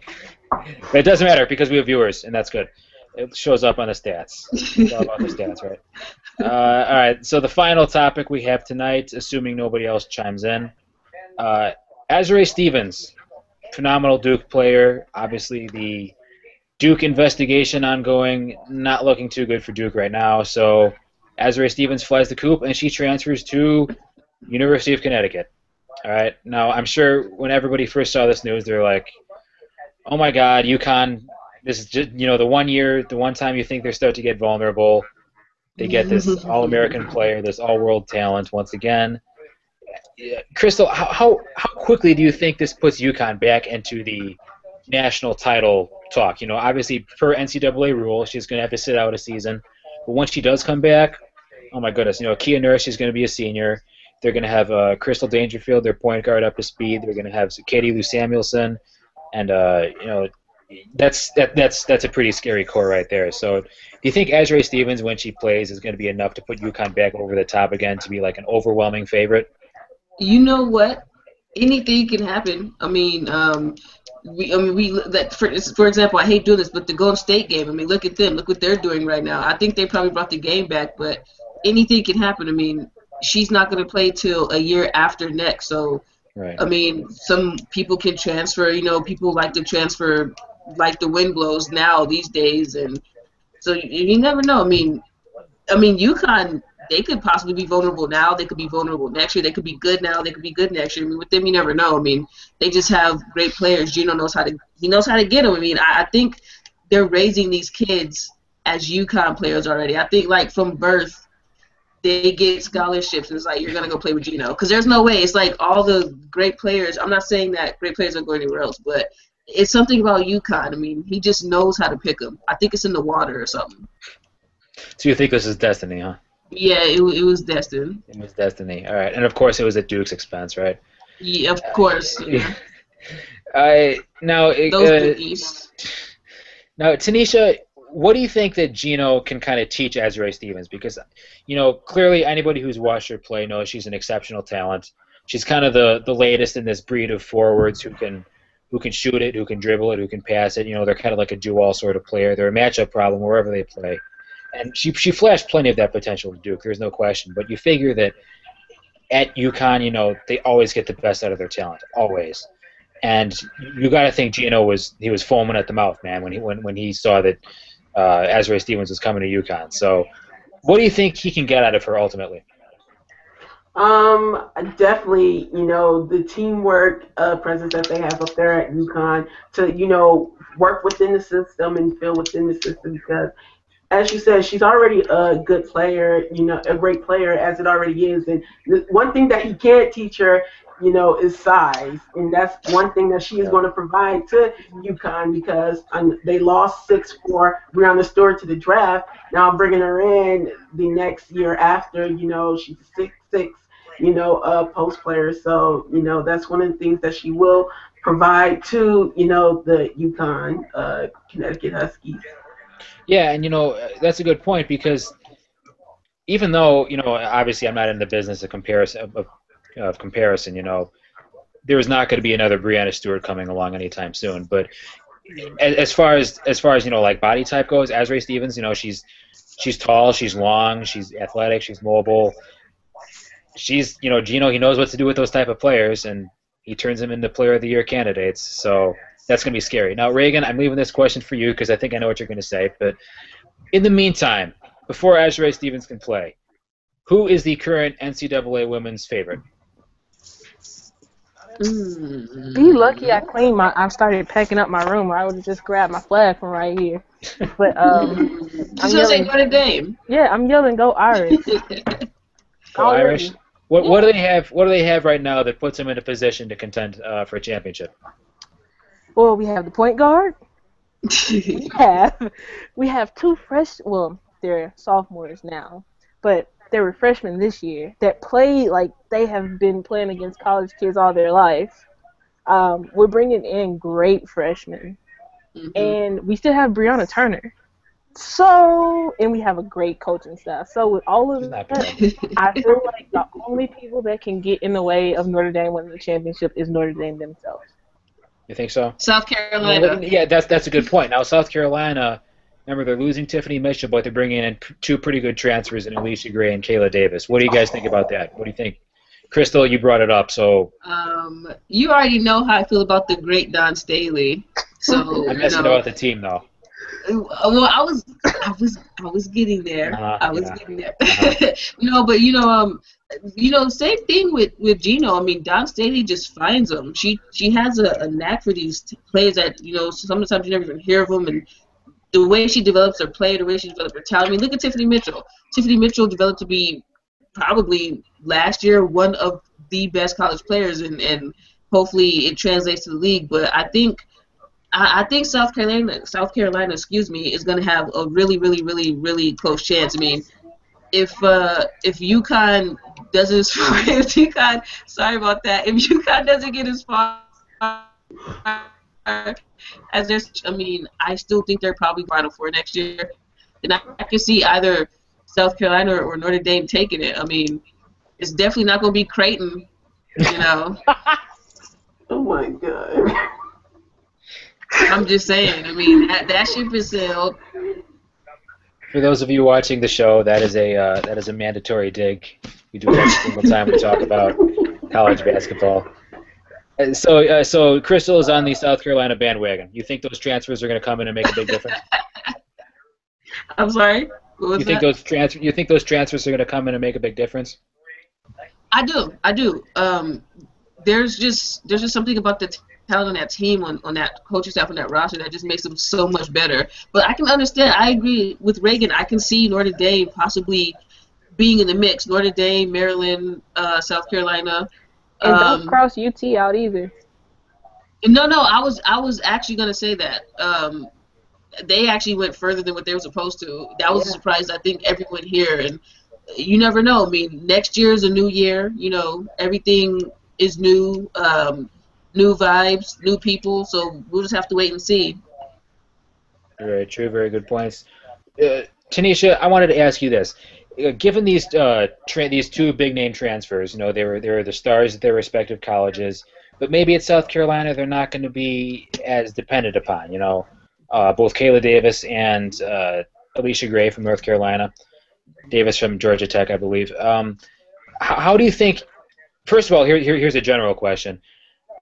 But it doesn't matter because we have viewers, and that's good. It shows up on the stats. It's all about the stats, right? All right, so the final topic we have tonight, assuming nobody else chimes in, Azurá Stevens, phenomenal Duke player. Obviously, the Duke investigation ongoing, not looking too good for Duke right now, so... Azurá Stevens flies the coop, and she transfers to University of Connecticut. All right. Now, I'm sure when everybody first saw this news, they're like, "Oh my God, UConn! This is just the one time you think they start to get vulnerable, they get this All-American player, this All-World talent once again." Crystal, how quickly do you think this puts UConn back into the national title talk? Obviously, per NCAA rule, she's going to have to sit out a season, but once she does come back. Oh my goodness! Kia Nurse is going to be a senior. They're going to have Crystal Dangerfield, their point guard, up to speed. They're going to have Katie Lou Samuelson, and that's a pretty scary core right there. So, do you think Azrae Stevens, when she plays, is going to be enough to put UConn back over the top again to be like an overwhelming favorite? You know what? Anything can happen. For example, I hate doing this, but the Golden State game. I mean, look at them. Look what they're doing right now. I think they probably brought the game back, but anything can happen. I mean, she's not going to play till a year after next. So, Right. I mean, some people can transfer. You know, people like to transfer like the wind blows now these days, and so you never know. I mean, UConn, they could possibly be vulnerable now. They could be vulnerable next year. They could be good now. They could be good next year. I mean, with them, you never know. I mean, they just have great players. Gino knows how to. He knows how to get them. I mean, I think they're raising these kids as UConn players already. I think like from birth, they get scholarships. And it's like you're gonna go play with Gino because there's no way. It's like all the great players. I'm not saying that great players don't go anywhere else, but it's something about UConn. I mean, he just knows how to pick them. I think it's in the water or something. So you think this is destiny, huh? Yeah, it was destined. It was destiny. All right, and of course it was at Duke's expense, right? Yeah, of course. Yeah. Now, Those bookies. now, Tanisha, what do you think that Gino can kind of teach Azrae Stevens? Because, clearly anybody who's watched her play knows she's an exceptional talent. She's kind of the latest in this breed of forwards who can shoot it, who can dribble it, who can pass it. They're kind of like a do-all sort of player. They're a matchup problem wherever they play. And she flashed plenty of that potential to Duke. There's no question. But you figure that at UConn, they always get the best out of their talent, always. And you got to think Gino was foaming at the mouth, man, when he saw that Azrae Stevens was coming to UConn. So, what do you think he can get out of her ultimately? Definitely, the teamwork presence that they have up there at UConn to, work within the system and feel within the system because as you said, she's already a good player, a great player as it already is. And the one thing that he can't teach her, is size. And that's one thing that she is going to provide to UConn because they lost 6'4" Breonna Stewart to the draft. Now I'm bringing her in the next year after, she's 6'6", post player. So, that's one of the things that she will provide to, the UConn Connecticut Huskies. Yeah, and that's a good point because even though obviously I'm not in the business of comparison there's not going to be another Breonna Stewart coming along anytime soon. But as far as like body type goes, Azrae Stevens, she's tall, she's long, she's athletic, she's mobile. She's Gino, he knows what to do with those type of players, and he turns them into Player of the Year candidates. So. That's going to be scary. Now, Reagan, I'm leaving this question for you because I think I know what you're going to say. But in the meantime, before Azrae Stevens can play, who is the current NCAA women's favorite? Be lucky I started packing up my room, or I would have just grabbed my flag from right here. But I'm yelling, Notre Dame. Yeah, I'm yelling, go Irish. Go Irish. What do they have? What do they have right now that puts them in a position to contend for a championship? Well, we have the point guard. we have two they're sophomores now, but they were freshmen this year that play like they have been playing against college kids all their life. We're bringing in great freshmen, and we still have Brianna Turner. So, and we have a great coaching staff. So with all of that, I feel like the only people that can get in the way of Notre Dame winning the championship is Notre Dame themselves. You think so? South Carolina. Yeah, that's a good point. Now, South Carolina, remember, they're losing Tiffany Mitchell, but they're bringing in two pretty good transfers in Alicia Gray and Kayla Davis. What do you guys think about that? What do you think? Crystal, you brought it up, so... You already know how I feel about the great Don Staley. So I'm asking about the team, though. Well, I was getting there. Getting there. But same thing with Gino. I mean, Don Staley just finds them. She has a knack for these players that sometimes you never even hear of them, and the way she develops her play, the way she develops her talent. I mean, look at Tiffany Mitchell. Tiffany Mitchell developed to be probably last year one of the best college players, and hopefully it translates to the league. But I think South Carolina, is going to have a really, really, really, really close chance. I mean, if UConn doesn't, if UConn, sorry about that, if UConn doesn't get as far as their, I mean, I still think they're probably Final Four next year. And I can see either South Carolina or Notre Dame taking it. I mean, it's definitely not going to be Creighton, you know. Oh my God. I'm just saying. I mean, that ship is sailed. For those of you watching the show, that is a mandatory dig. We do it every single time we talk about college basketball. So Crystal is on the South Carolina bandwagon. You think those transfers are going to come in and make a big difference? I'm sorry. What was You think those transfers are going to come in and make a big difference? I do. There's just something about the talent on that team, on that coaching staff, on that roster that just makes them so much better. But I can understand. I agree with Reagan. I can see Notre Dame possibly being in the mix. Notre Dame, Maryland, South Carolina. And don't cross UT out either. No, I was actually going to say that. They actually went further than what they were supposed to. That was a surprise, I think, everyone here. And you never know. I mean, next year is a new year. You know, everything is new, new vibes, new people. So we'll just have to wait and see. Very true. Very good points. Tanisha, I wanted to ask you this. Given these two big name transfers, you know, they were the stars at their respective colleges, but maybe at South Carolina they're not going to be as dependent upon. You know, both Kayla Davis and Alicia Gray from North Carolina, Davis from Georgia Tech, I believe. How do you think? First of all, here's a general question: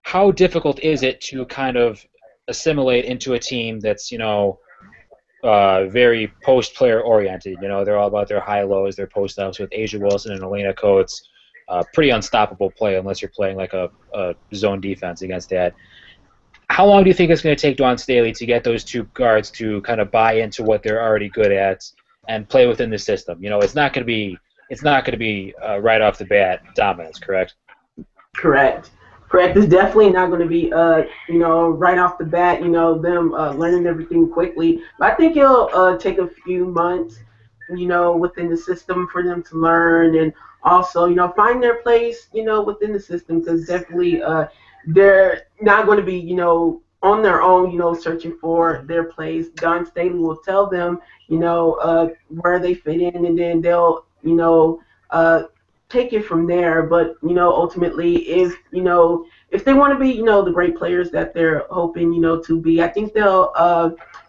how difficult is it to kind of assimilate into a team that's, you know, very post-player oriented? You know, they're all about their high-lows, their post-ups with Asia Wilson and Elena Coates. Pretty unstoppable play unless you're playing like a zone defense against that. How long do you think it's going to take Dawn Staley to get those two guards to kind of buy into what they're already good at and play within the system? You know, it's not going to be right off the bat dominance, correct? Correct. It's definitely not going to be, you know, right off the bat, you know, them learning everything quickly. But I think it'll take a few months, you know, within the system for them to learn and also, you know, find their place, you know, within the system, because definitely they're not going to be, you know, on their own, you know, searching for their place. Dawn Staley will tell them, you know, where they fit in, and then they'll, you know, take it from there. But, you know, ultimately, if they want to be, you know, the great players that they're hoping, you know, to be, I think they'll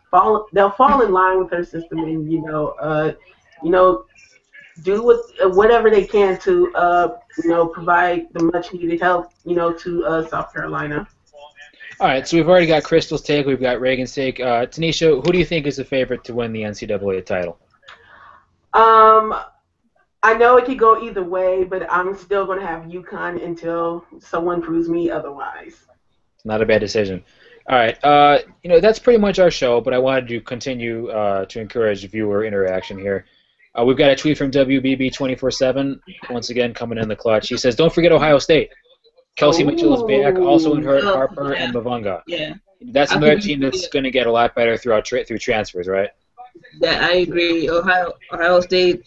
fall in line with their system and, you know, do whatever they can to, you know, provide the much needed help, you know, to South Carolina. All right, so we've already got Crystal's take, we've got Reagan's take. Tanisha, who do you think is the favorite to win the NCAA title? I know it could go either way, but I'm still going to have UConn until someone proves me otherwise. It's not a bad decision. All right, you know, that's pretty much our show, but I wanted to continue to encourage viewer interaction here. We've got a tweet from WBB 24/7, once again coming in the clutch. He says, "Don't forget Ohio State. Kelsey Mitchell is back, also in Harper and Mavunga." Yeah. That's another team that's going to get a lot better through transfers, right? Yeah, I agree. Ohio State,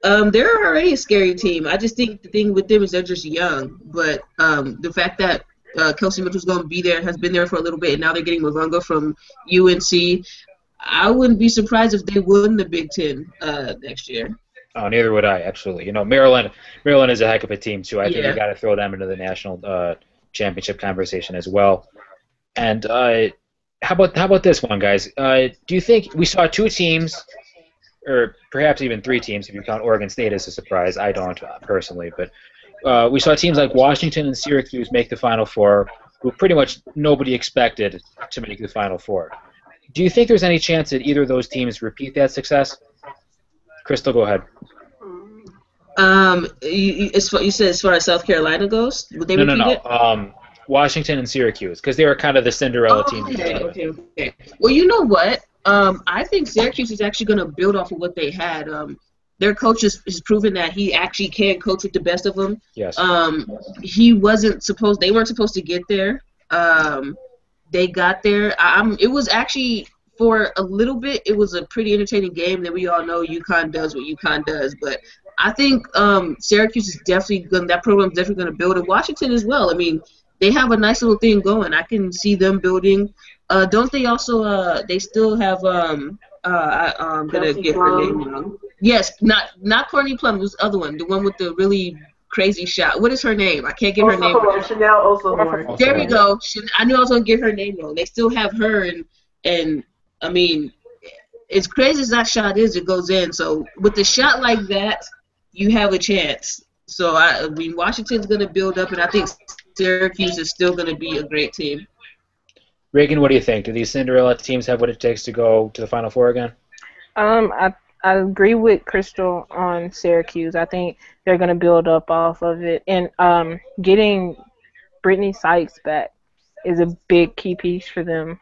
they're already a scary team. I just think the thing with them is they're just young. But the fact that Kelsey Mitchell's going to be there, has been there for a little bit, and now they're getting Mavunga from UNC, I wouldn't be surprised if they win the Big Ten next year. Oh, neither would I, absolutely. You know, Maryland is a heck of a team, too. I think you got to throw them into the national championship conversation as well. And how about this one, guys? Do you think we saw two teams, or perhaps even three teams, if you count Oregon State as a surprise? I don't personally, but we saw teams like Washington and Syracuse make the Final Four, who pretty much nobody expected to make the Final Four. Do you think there's any chance that either of those teams repeat that success? Crystal, go ahead. You said as far as South Carolina goes, would they repeat it? No. Washington and Syracuse, because they were kind of the Cinderella team. Okay. Well, you know what? I think Syracuse is actually going to build off of what they had. Their coach has proven that he actually can coach with the best of them. Yes. They weren't supposed to get there. They got there. It was actually, for a little bit, it was a pretty entertaining game. That we all know UConn does what UConn does, but I think Syracuse is that program's definitely going to build, and Washington as well. I mean, they have a nice little thing going. I can see them building. Don't they also? They still have I'm gonna Kelsey get her name Plum. wrong. Yes, not Courtney Plum. Who's the other one? The one with the really crazy shot. What is her name? I can't get her name right. Chanel Osahorn. There we go. I knew I was gonna get her name wrong. They still have her, and I mean, as crazy as that shot is, it goes in. So with a shot like that, you have a chance. So I mean, Washington's gonna build up, and I think Syracuse is still gonna be a great team. Reagan, what do you think? Do these Cinderella teams have what it takes to go to the Final Four again? I agree with Crystal on Syracuse. I think they're going to build up off of it. And getting Brittany Sykes back is a big key piece for them.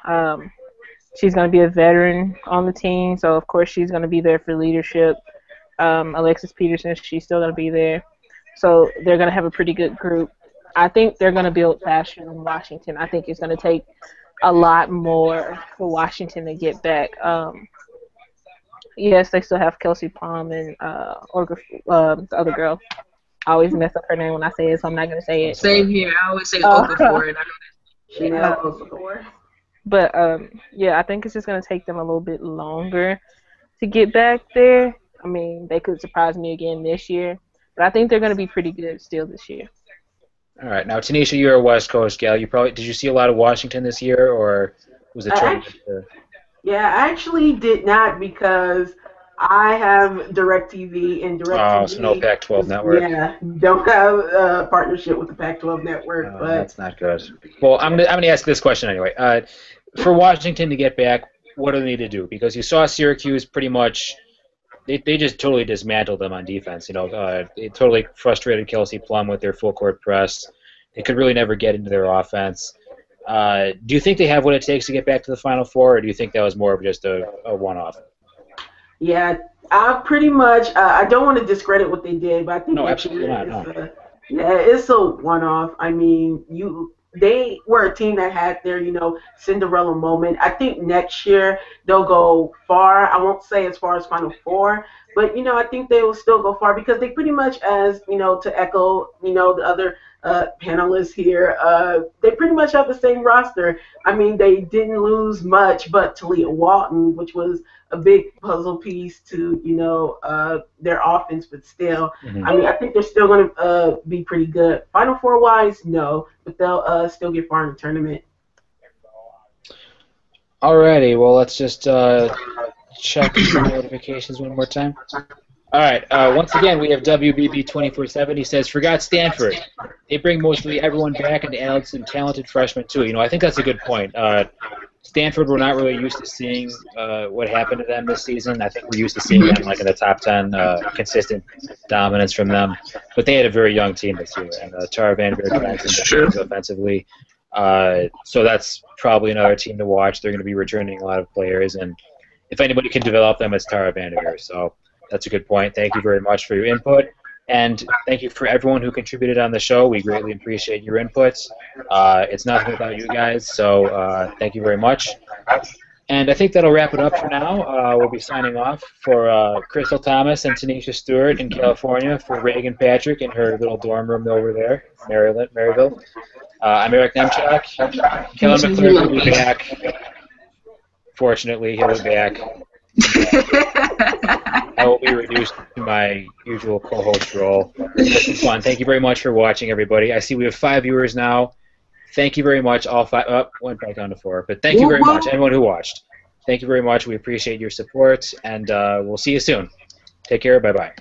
She's going to be a veteran on the team, so of course she's going to be there for leadership. Alexis Peterson, she's still going to be there. So they're going to have a pretty good group. I think they're going to build faster than Washington. I think it's going to take a lot more for Washington to get back. Yes, they still have Kelsey Plum and the other girl. I always mess up her name when I say it, so I'm not going to say it. Same here. I always say Okafor, and I know Chanel Osahorn. But, yeah, I think it's just going to take them a little bit longer to get back there. I mean, they could surprise me again this year. But I think they're going to be pretty good still this year. All right. Now, Tanisha, you're a West Coast gal. Did you see a lot of Washington this year, or was it trend? Yeah, I actually did not because I have DirecTV and DirecTV. Oh, so no Pac-12 network. Yeah, don't have a partnership with the Pac-12 network. But that's not good. Well, I'm gonna ask this question anyway. For Washington to get back, what do they need to do? Because you saw Syracuse pretty much. They just totally dismantled them on defense. It totally frustrated Kelsey Plum with their full court press. They could really never get into their offense. Do you think they have what it takes to get back to the Final Four, or do you think that was more of just a one-off? Yeah, I pretty much. I don't want to discredit what they did, but I think absolutely not. No. It's a one-off. I mean, they were a team that had their, Cinderella moment. I think next year they'll go far. I won't say as far as Final Four, but, I think they will still go far because they pretty much, as, to echo, the other panelists here, they pretty much have the same roster. I mean, they didn't lose much but Talia Walton, which was a big puzzle piece to, their offense, but still. Mm-hmm. I mean, I think they're still going to be pretty good. Final Four-wise, no, but they'll still get far in the tournament. Alrighty, well, let's just check the notifications one more time. All right. Once again, we have WBB 24/7. He says, forgot Stanford. They bring mostly everyone back and add some talented freshmen, too. I think that's a good point. Stanford, we're not really used to seeing what happened to them this season. I think we're used to seeing them in the top 10, consistent dominance from them. But they had a very young team this year. And Tara VanDerveer offensively. So that's probably another team to watch. They're going to be returning a lot of players. And if anybody can develop them, it's Tara VanDerveer. So that's a good point. Thank you very much for your input. And thank you for everyone who contributed on the show. We greatly appreciate your inputs. It's nothing without you guys, so thank you very much. And I think that'll wrap it up for now. We'll be signing off for Crystal Thomas and Tanisha Stewart in California, for Reagan Patrick in her little dorm room over there, Maryville. I'm Eric Nemchak. Kellen McClure will be back. Fortunately, he'll be back. I will be reduced to my usual co-host role. This was fun. Thank you very much for watching, everybody. I see we have 5 viewers now. Thank you very much. All 5. Oh, went back down to 4. But thank you very much, everyone who watched. Thank you very much. We appreciate your support, and we'll see you soon. Take care. Bye-bye.